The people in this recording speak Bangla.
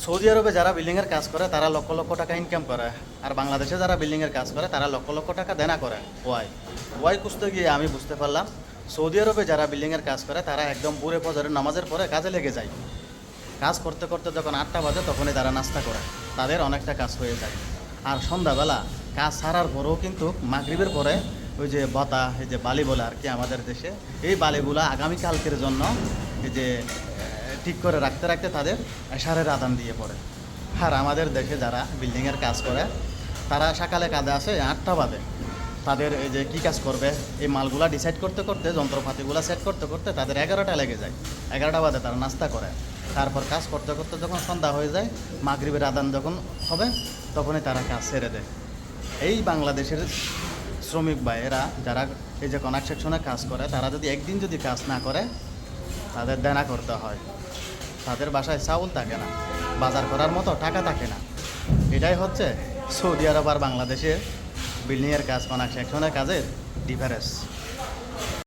সৌদি আরবে যারা বিল্ডিংয়ের কাজ করে তারা লক্ষ লক্ষ টাকা ইনকাম করে, আর বাংলাদেশে যারা বিল্ডিংয়ের কাজ করে তারা লক্ষ লক্ষ টাকা দেনা করে। ওয়াই ওয়াই খুঁজতে গিয়ে আমি বুঝতে পারলাম সৌদি আরবে যারা বিল্ডিংয়ের কাজ করে তারা একদম পুরে ফজরের নামাজের পরে কাজে লেগে যায়। কাজ করতে করতে যখন 8টা বাজে তখনই তারা নাস্তা করে, তাদের অনেকটা কাজ হয়ে যায়। আর সন্ধ্যাবেলা কাজ ছাড়ার পরেও কিন্তু মাগরিবের পরে ওই যে বতা, এই যে বালি বলে আর কি আমাদের দেশে, এই বালিগুলা আগামীকালকের জন্য এই যে ঠিক করে রাখতে রাখতে তাদের এশারের আদান দিয়ে পড়ে। আর আমাদের দেশে যারা বিল্ডিংয়ের কাজ করে তারা সকালে কাজে আসে 8টা বাজে, তাদের এই যে কী কাজ করবে এই মালগুলা ডিসাইড করতে করতে, যন্ত্রপাতিগুলো সেট করতে করতে তাদের 11টা লেগে যায়। 11টা বাজে তারা নাস্তা করে, তারপর কাজ করতে করতে যখন সন্ধ্যা হয়ে যায়, মাগরিবের আদান যখন হবে তখনই তারা কাজ ছেড়ে দেয়। এই বাংলাদেশের শ্রমিক ভাইয়েরা যারা এই যে কনস্ট্রাকশনে কাজ করে তারা যদি একদিন যদি কাজ না করে তাদের দেনা করতে হয়, তাদের বাসায় চাউল থাকে না, বাজার করার মতো টাকা থাকে না। এটাই হচ্ছে সৌদি আরব আর বাংলাদেশের বিল্ডিংয়ের কাজ, কনস্ট্রাকশনের কাজের ডিফারেন্স।